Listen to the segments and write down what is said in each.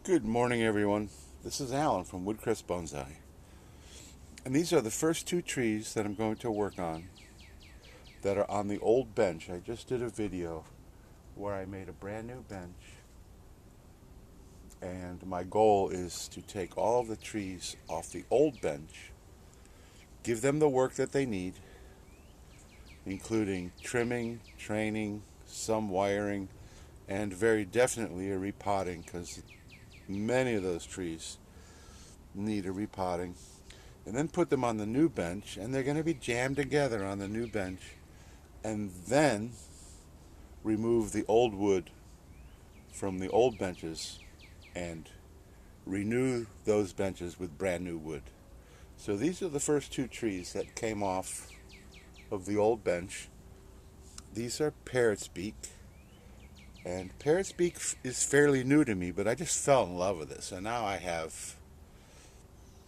Good morning, everyone. This is Alan from Woodcrest Bonsai. And these are the first two trees that I'm going to work on that are on the old bench. I just did a video where I made a brand new bench. And my goal is to take all of the trees off the old bench, give them the work that they need, including trimming, training, some wiring, and very definitely a repotting, because many of those trees need a repotting, and then put them on the new bench, and they're going to be jammed together on the new bench, and then remove the old wood from the old benches and renew those benches with brand new wood. So these are the first two trees that came off of the old bench. These are Parrots Beak. And Parrots Beak is fairly new to me, but I just fell in love with this. And now I have,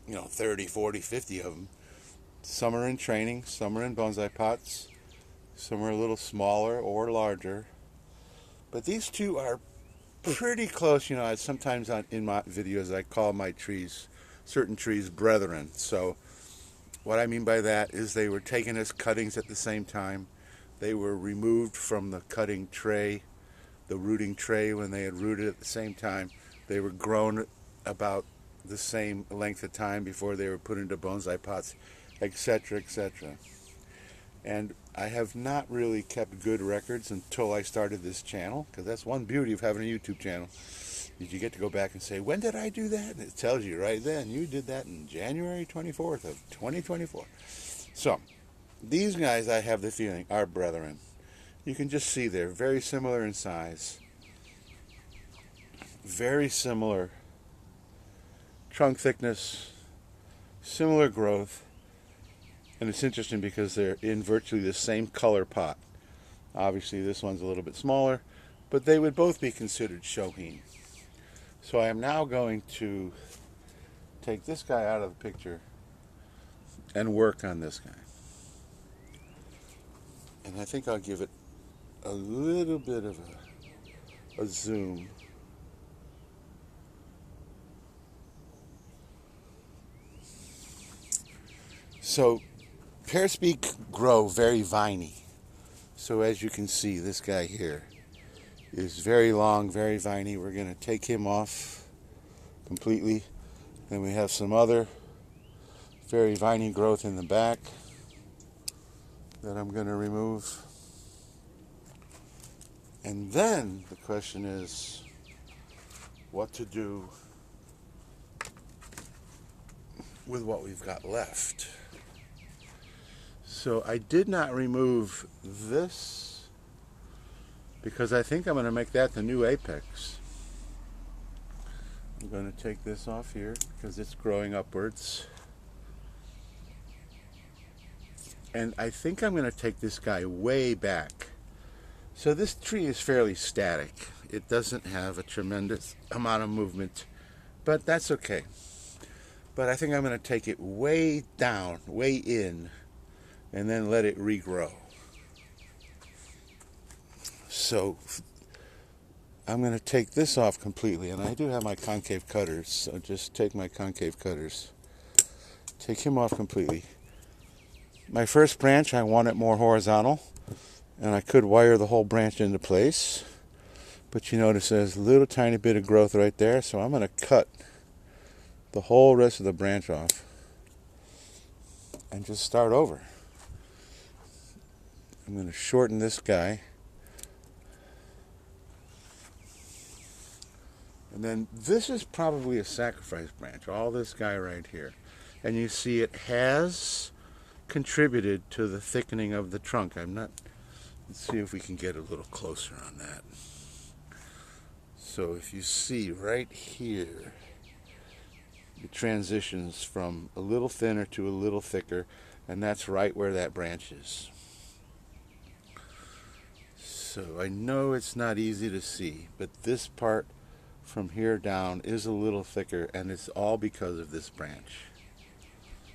30, 40, 50 of them. Some are in training, some are in bonsai pots, some are a little smaller or larger. But these two are pretty close. Sometimes in my videos I call my trees, certain trees, brethren. So what I mean by that is they were taken as cuttings at the same time. They were removed from the cutting tray, the rooting tray, when they had rooted at the same time. They were grown about the same length of time before they were put into bonsai pots, etc., etc. And I have not really kept good records until I started this channel, because that's one beauty of having a YouTube channel, is you get to go back and say, when did I do that? And it tells you right then, you did that in January 24th of 2024. So, these guys, I have the feeling, are brethren. You can just see they're very similar in size, very similar trunk thickness, similar growth, and it's interesting because they're in virtually the same color pot. Obviously this one's a little bit smaller, but they would both be considered shohin. So I am now going to take this guy out of the picture and work on this guy. And I think I'll give it a little bit of a zoom. So Parrots Beak grow very viney. So as you can see, this guy here is very long, very viney. We're going to take him off completely. Then we have some other very viney growth in the back that I'm going to remove. And then the question is what to do with what we've got left. So I did not remove this because I think I'm going to make that the new apex. I'm going to take this off here because it's growing upwards. And I think I'm going to take this guy way back. So this tree is fairly static. It doesn't have a tremendous amount of movement, but that's okay. But I think I'm going to take it way down, way in, and then let it regrow. So I'm going to take this off completely, and I do have my concave cutters, so just take my concave cutters. Take him off completely. My first branch, I want it more horizontal, and I could wire the whole branch into place, but you notice there's a little tiny bit of growth right there, so I'm going to cut the whole rest of the branch off and just start over. I'm going to shorten this guy, and then this is probably a sacrifice branch, all this guy right here, and you see it has contributed to the thickening of the trunk. Let's see if we can get a little closer on that. So if you see right here, it transitions from a little thinner to a little thicker, and that's right where that branch is. So I know it's not easy to see, but this part from here down is a little thicker, and it's all because of this branch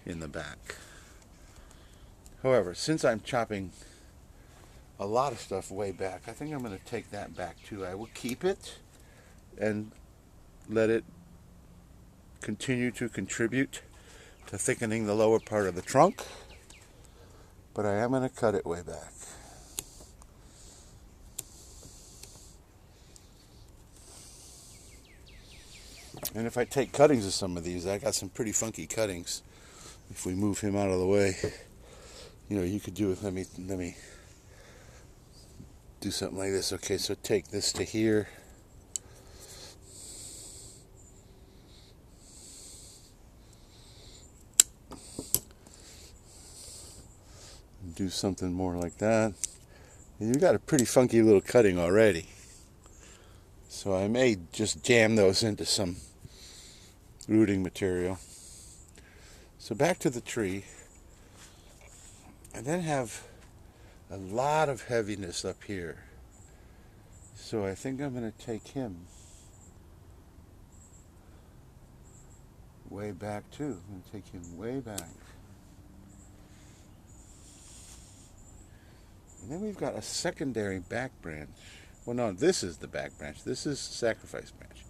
in the back. However, since I'm chopping a lot of stuff way back, I think I'm going to take that back too. I will keep it and let it continue to contribute to thickening the lower part of the trunk, but I am going to cut it way back. And if I take cuttings of some of these, I got some pretty funky cuttings. If we move him out of the way, you could do it. Let me do something like this. Okay, so take this to here. Do something more like that. And you got a pretty funky little cutting already. So I may just jam those into some rooting material. So back to the tree. I then have a lot of heaviness up here. So I think I'm going to take him way back too. I'm going to take him way back. And then we've got a secondary back branch. Well, no, this is the back branch. This is sacrifice branch.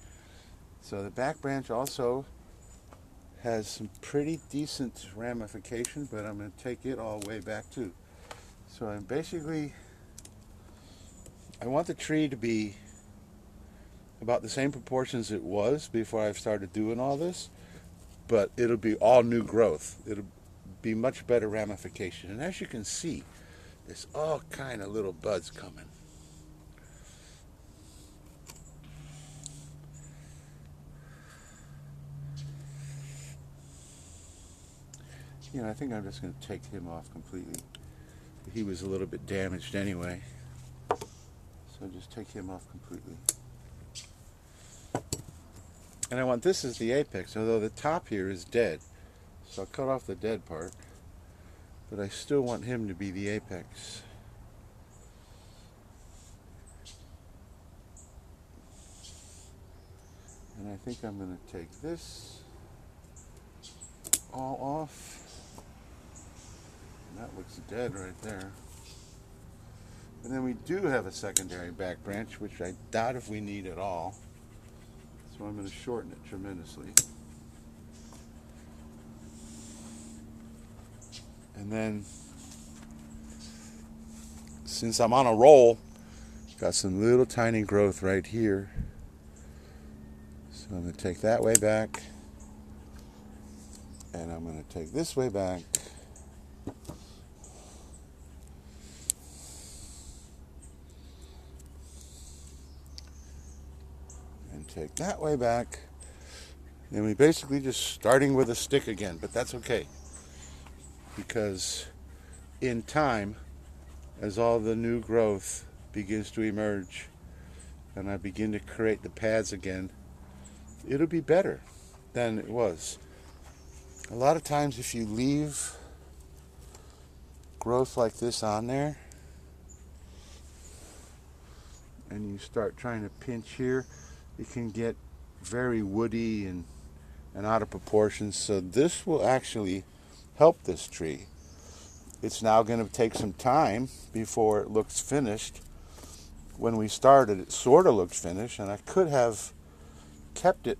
So the back branch also has some pretty decent ramification, but I'm going to take it all way back too. So I'm basically, I want the tree to be about the same proportions it was before I started doing all this, but it'll be all new growth. It'll be much better ramification. And as you can see, there's all kind of little buds coming. I think I'm just going to take him off completely. He was a little bit damaged anyway. So just take him off completely. And I want this as the apex, although the top here is dead. So I'll cut off the dead part. But I still want him to be the apex. And I think I'm going to take this all off. And that looks dead right there. And then we do have a secondary back branch, which I doubt if we need at all. So I'm going to shorten it tremendously. And then, since I'm on a roll, got some little tiny growth right here. So I'm going to take that way back. And I'm going to take this way back. And take that way back. And we basically just starting with a stick again, but that's okay. Because in time, as all the new growth begins to emerge and I begin to create the pads again, it'll be better than it was. A lot of times if you leave growth like this on there and you start trying to pinch here, it can get very woody and out of proportion. So this will actually help this tree. It's now going to take some time before it looks finished. When we started, it sort of looked finished, and I could have kept it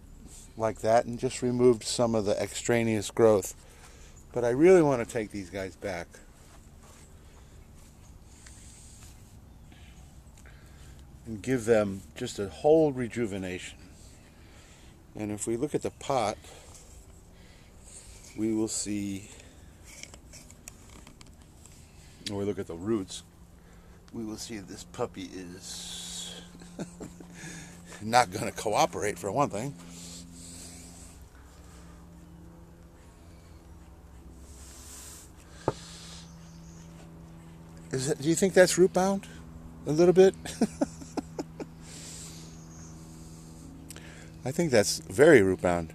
like that and just removed some of the extraneous growth. But I really want to take these guys back. And give them just a whole rejuvenation. And if we look at the pot, we will see, or we look at the roots, we will see this puppy is not going to cooperate, for one thing. Do you think that's root bound? A little bit? I think that's very root bound.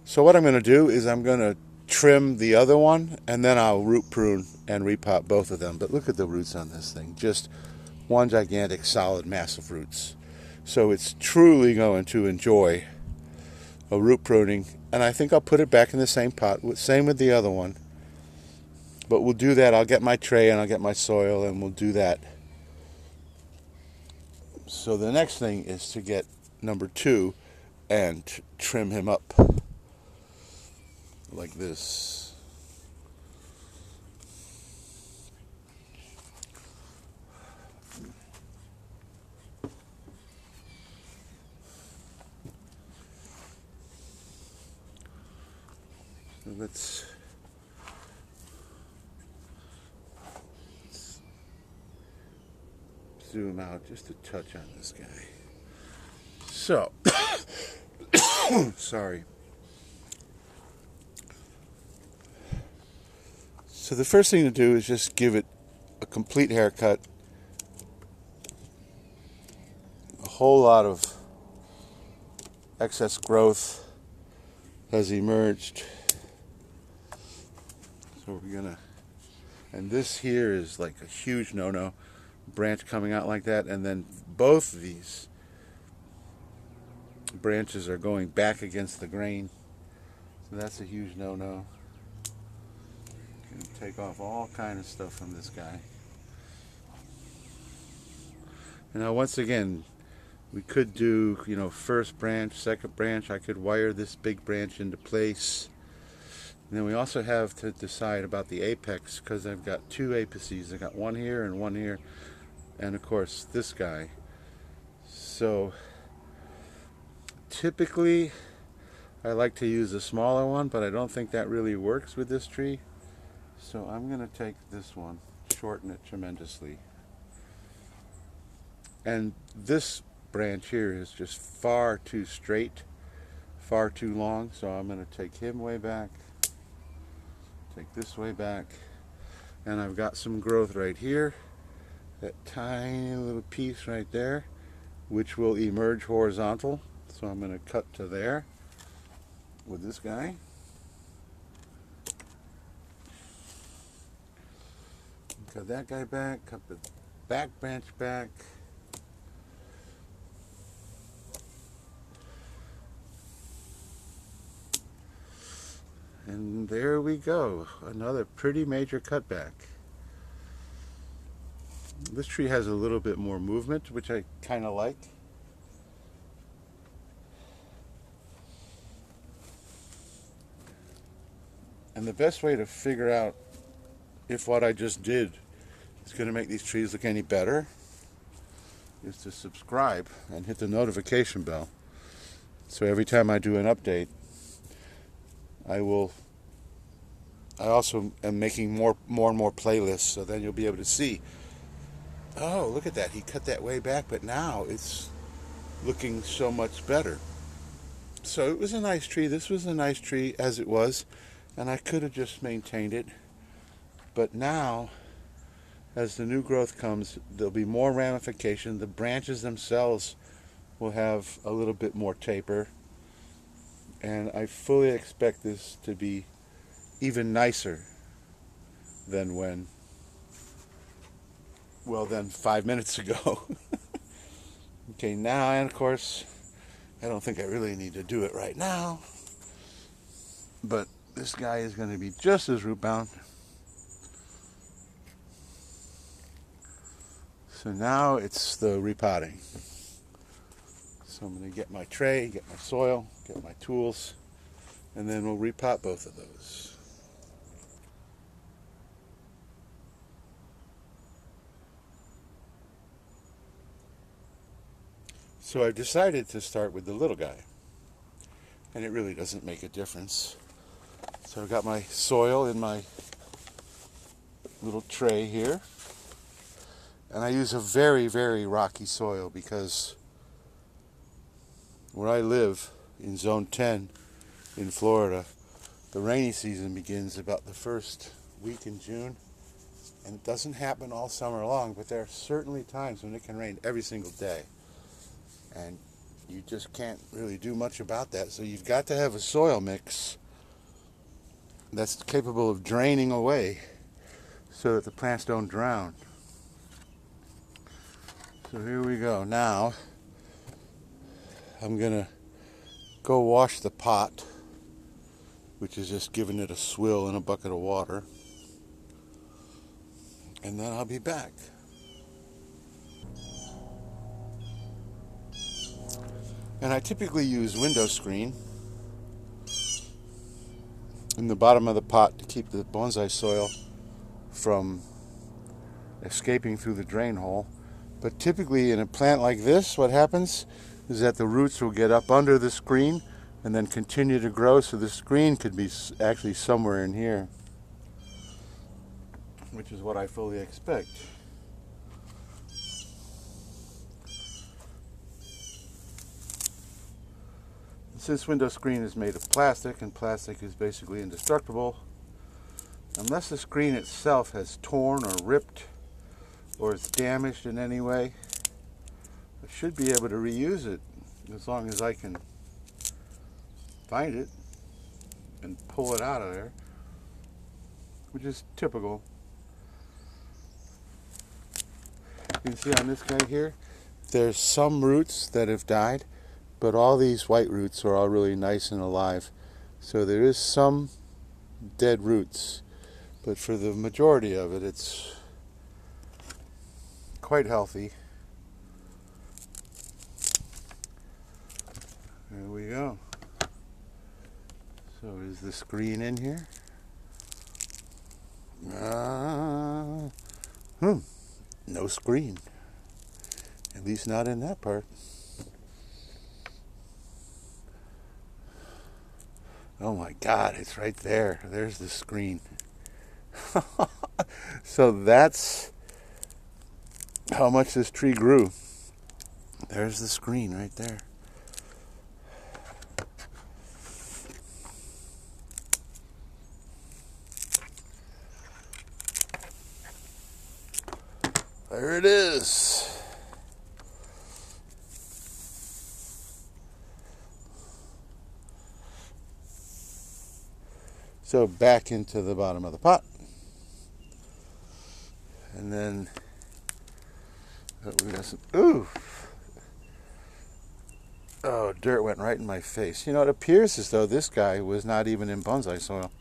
So what I'm going to do is I'm going to trim the other one, and then I'll root prune and repot both of them. But look at the roots on this thing. Just one gigantic, solid mass of roots. So it's truly going to enjoy a root pruning. And I think I'll put it back in the same pot. Same with the other one. But we'll do that. I'll get my tray and I'll get my soil and we'll do that. So the next thing is to get number 2 and trim him up like this. So let's zoom out just a touch on this guy. So, sorry. So the first thing to do is just give it a complete haircut. A whole lot of excess growth has emerged. So we're gonna, and this here is like a huge no-no, branch coming out like that, and then both of these branches are going back against the grain. So that's a huge no-no. Gonna take off all kind of stuff from this guy. And now once again, we could do, first branch, second branch. I could wire this big branch into place. And then we also have to decide about the apex, because I've got two apices. I've got one here and one here, and of course this guy. So typically I like to use a smaller one, but I don't think that really works with this tree. So I'm going to take this one, shorten it tremendously. And this branch here is just far too straight, far too long, so I'm going to take him way back, take this way back, and I've got some growth right here, that tiny little piece right there, which will emerge horizontal. So I'm going to cut to there with this guy. Cut that guy back, cut the back branch back. And there we go, another pretty major cutback. This tree has a little bit more movement, which I kind of like. And the best way to figure out if what I just did is going to make these trees look any better is to subscribe and hit the notification bell. So every time I do an update, I also am making more and more playlists, so then you'll be able to see, oh, look at that, he cut that way back, but now it's looking so much better. So it was a nice tree. This was a nice tree as it was, and I could have just maintained it. But now, as the new growth comes, there'll be more ramification. The branches themselves will have a little bit more taper. And I fully expect this to be even nicer than than 5 minutes ago. Okay, now, and of course, I don't think I really need to do it right now. But this guy is going to be just as root bound. So now it's the repotting. So I'm going to get my tray, get my soil, get my tools, and then we'll repot both of those. So I've decided to start with the little guy, and it really doesn't make a difference. So I've got my soil in my little tray here, and I use a very, very rocky soil because where I live in Zone 10 in Florida, the rainy season begins about the first week in June, and it doesn't happen all summer long, but there are certainly times when it can rain every single day, and you just can't really do much about that. So you've got to have a soil mix that's capable of draining away so that the plants don't drown. So here we go. Now I'm gonna go wash the pot, which is just giving it a swill in a bucket of water, and then I'll be back. And I typically use window screen in the bottom of the pot to keep the bonsai soil from escaping through the drain hole. But typically in a plant like this, what happens is that the roots will get up under the screen and then continue to grow, so the screen could be actually somewhere in here, which is what I fully expect. Since window screen is made of plastic, and plastic is basically indestructible, unless the screen itself has torn or ripped or it's damaged in any way, I should be able to reuse it as long as I can find it and pull it out of there, which is typical. You can see on this guy here, there's some roots that have died, but all these white roots are all really nice and alive. So there is some dead roots, but for the majority of it, it's quite healthy. There we go. So is the screen in here? No screen. At least not in that part. Oh my God, it's right there. There's the screen. So that's how much this tree grew. There's the screen right there. There it is. So back into the bottom of the pot. And then we got some, oh, dirt went right in my face. You know, it appears as though this guy was not even in bonsai soil.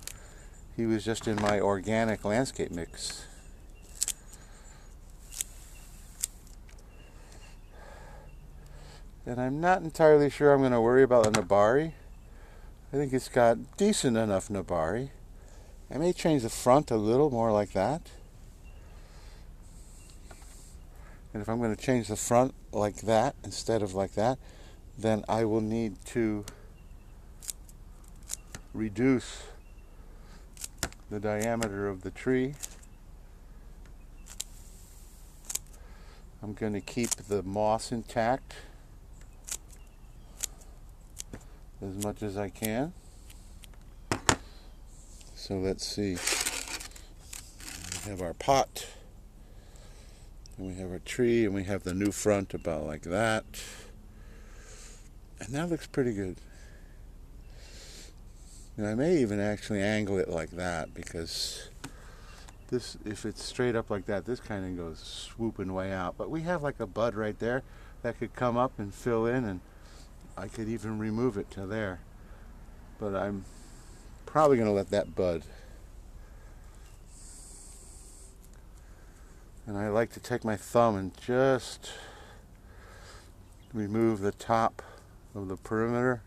He was just in my organic landscape mix. And I'm not entirely sure I'm going to worry about the nabari. I think it's got decent enough nabari. I may change the front a little more like that. And if I'm going to change the front like that instead of like that, then I will need to reduce the diameter of the tree. I'm going to keep the moss intact as much as I can. So let's see. We have our pot, and we have our tree, and we have the new front about like that. And that looks pretty good. And I may even actually angle it like that, because this, if it's straight up like that, this kind of goes swooping way out. But we have like a bud right there that could come up and fill in, and I could even remove it to there. But I'm probably going to let that bud. And I like to take my thumb and just remove the top of the perimeter.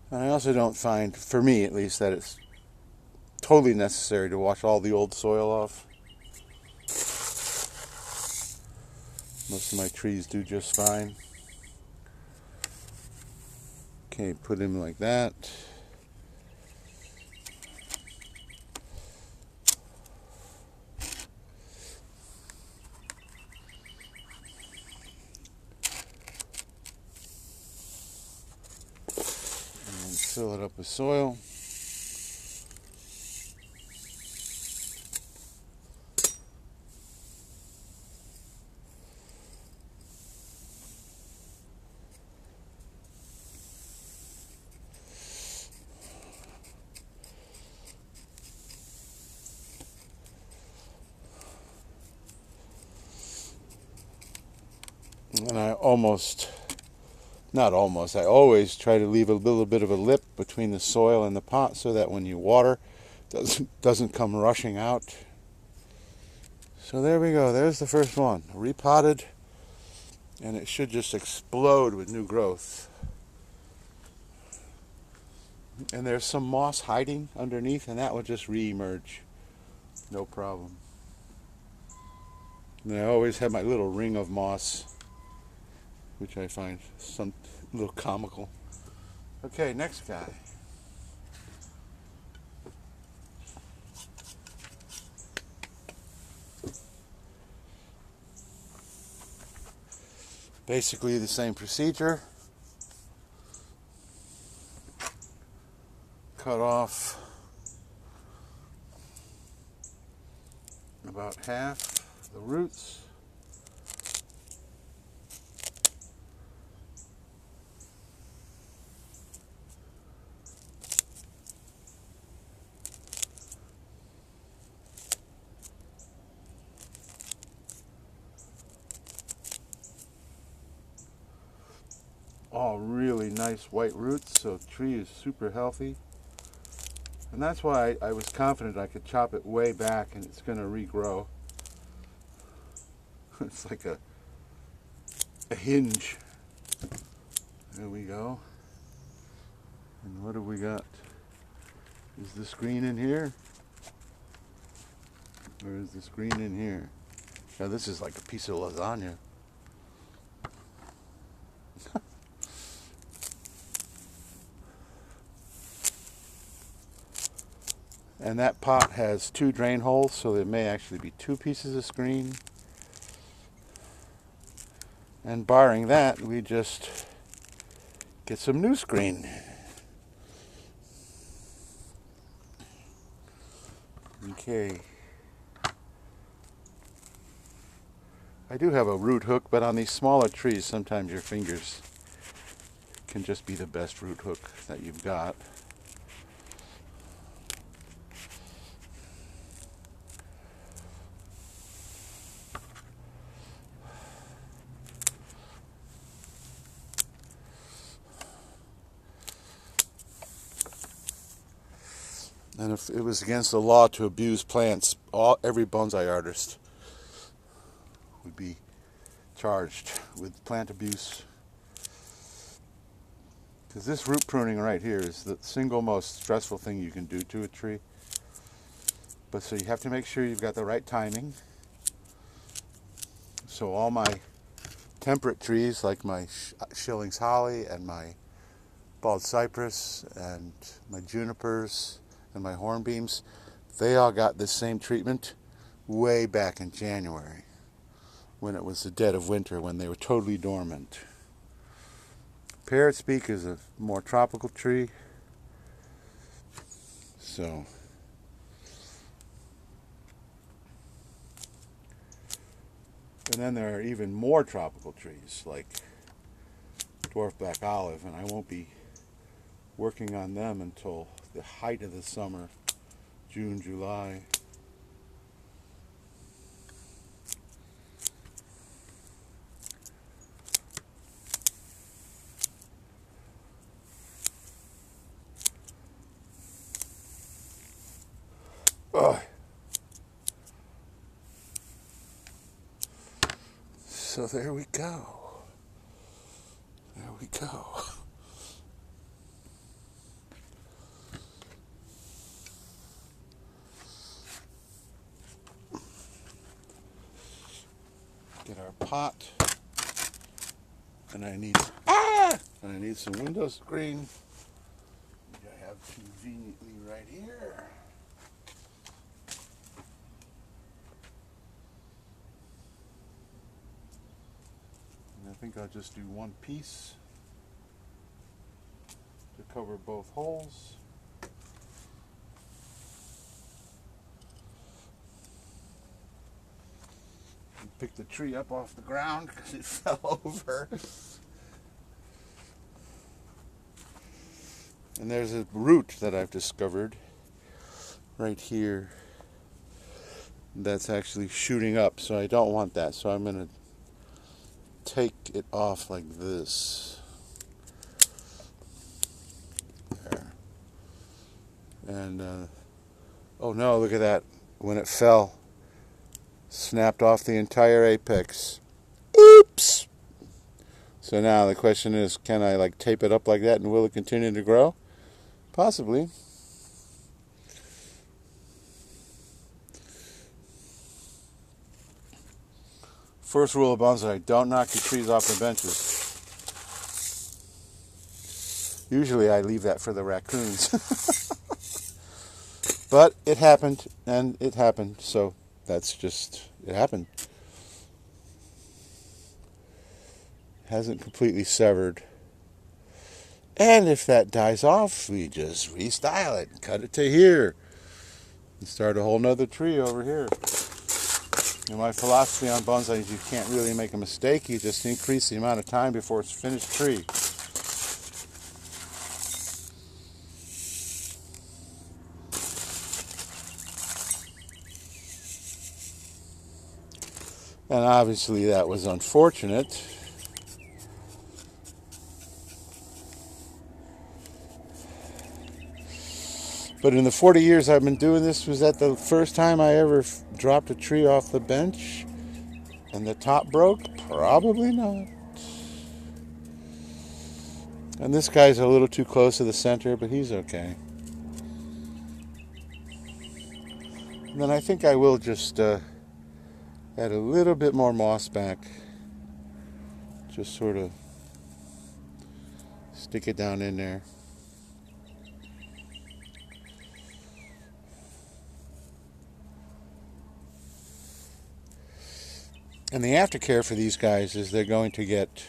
And I also don't find, for me at least, that it's totally necessary to wash all the old soil off. Most of my trees do just fine. Okay, put him like that. And then fill it up with soil. And I always try to leave a little bit of a lip between the soil and the pot so that when you water, it doesn't come rushing out. So there we go. There's the first one. Repotted, and it should just explode with new growth. And there's some moss hiding underneath, and that will just re-emerge. No problem. And I always have my little ring of moss, which I find some little comical. Okay, next guy. Basically the same procedure. Cut off about half the roots. All really nice white roots, so the tree is super healthy. And that's why I was confident I could chop it way back and it's going to regrow. It's like a hinge. There we go. And what have we got? Is this green in here? Or is this green in here? Now this is like a piece of lasagna. And that pot has 2 drain holes, so there may actually be 2 pieces of screen. And barring that, we just get some new screen. Okay. I do have a root hook, but on these smaller trees, sometimes your fingers can just be the best root hook that you've got. And if it was against the law to abuse plants, every bonsai artist would be charged with plant abuse. Because this root pruning right here is the single most stressful thing you can do to a tree. But so you have to make sure you've got the right timing. So all my temperate trees, like my Schilling's holly and my bald cypress and my junipers and my hornbeams, they all got this same treatment way back in January, when it was the dead of winter, when they were totally dormant. Parrot's Beak is a more tropical tree, so and then there are even more tropical trees like dwarf black olive, and I won't be working on them until the height of the summer, June, July. So there we go. There we go. Get our pot, and I need some window screen, which I have conveniently right here. And I think I'll just do one piece to cover both holes. Pick the tree up off the ground because it fell over. And there's a root that I've discovered right here that's actually shooting up, so I don't want that. So I'm going to take it off like this. There. And, oh no, look at that. When it fell, snapped off the entire apex. Oops! So now the question is, can I like tape it up like that and will it continue to grow? Possibly. First rule of bonsai, don't knock your trees off the benches. Usually I leave that for the raccoons. But it happened, and it happened, so that's just, it happened. Hasn't completely severed. And if that dies off, we just restyle it, cut it to here, and start a whole nother tree over here. And my philosophy on bonsai is you can't really make a mistake, you just increase the amount of time before it's a finished tree. And obviously that was unfortunate. But in the 40 years I've been doing this, was that the first time I ever dropped a tree off the bench and the top broke? Probably not. And this guy's a little too close to the center, but he's okay. And then I think I will just add a little bit more moss back. Just sort of stick it down in there. And the aftercare for these guys is they're going to get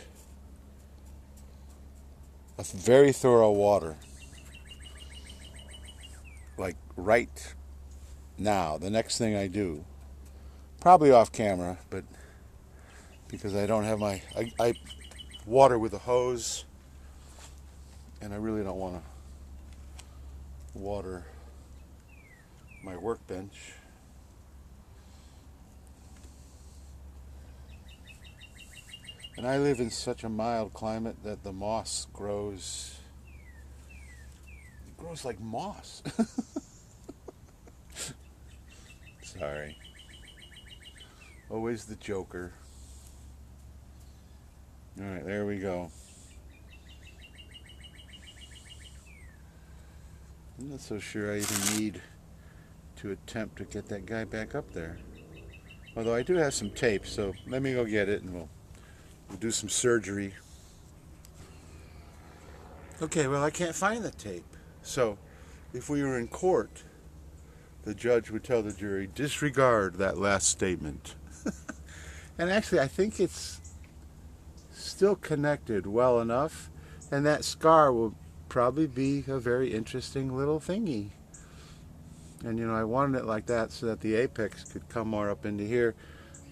a very thorough water. Like right now, the next thing I do, probably off camera, but because I don't have my, I water with a hose, and I really don't want to water my workbench. And I live in such a mild climate that the moss grows, it grows like moss. Sorry. Always the joker. Alright, there we go. I'm not so sure I even need to attempt to get that guy back up there. Although I do have some tape, so let me go get it and we'll do some surgery. Okay, well, I can't find the tape. So, if we were in court, the judge would tell the jury, disregard that last statement. And actually, I think it's still connected well enough, and that scar will probably be a very interesting little thingy. And, you know, I wanted it like that so that the apex could come more up into here.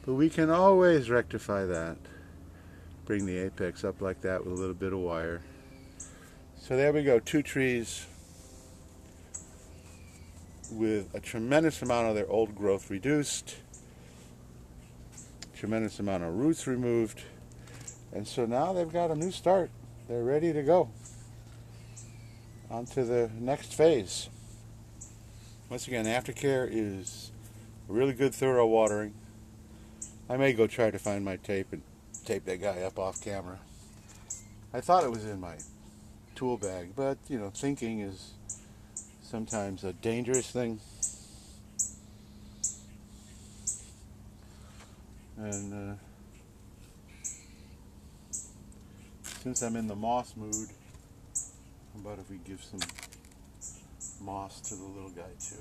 But we can always rectify that. Bring the apex up like that with a little bit of wire. So there we go, 2 trees with a tremendous amount of their old growth reduced, tremendous amount of roots removed, and so now they've got a new start. They're ready to go on to the next phase. Once again, aftercare is really good thorough watering. I may go try to find my tape and tape that guy up off camera. I thought it was in my tool bag, but you know, thinking is sometimes a dangerous thing. And since I'm in the moss mood, how about if we give some moss to the little guy too?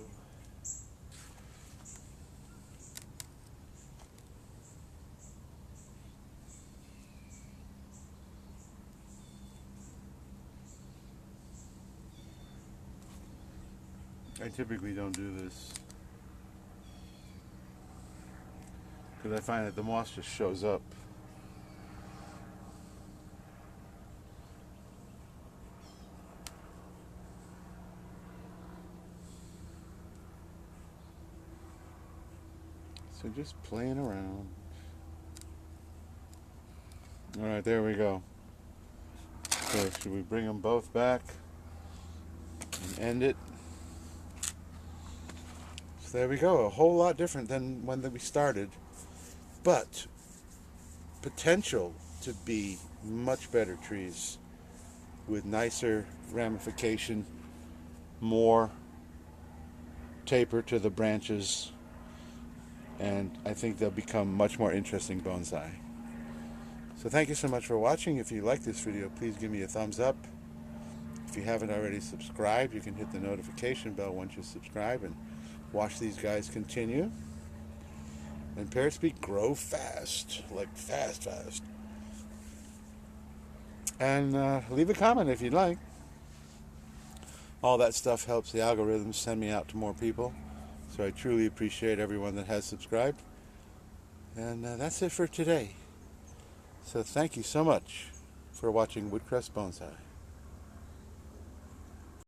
I typically don't do this because I find that the moss just shows up. So just playing around. Alright, there we go. So should we bring them both back and end it? there we go. A whole lot different than when we started, but potential to be much better trees with nicer ramification, more taper to the branches, and I think they'll become much more interesting bonsai. So thank you so much for watching. If you like this video, please give me a thumbs up. If you haven't already subscribed, you can hit the notification bell once you subscribe and watch these guys continue. And Parrots Beak grow fast, like fast. And leave a comment if you'd like. All that stuff helps the algorithms send me out to more people. So I truly appreciate everyone that has subscribed. And that's it for today. So thank you so much for watching Woodcrest Bonsai.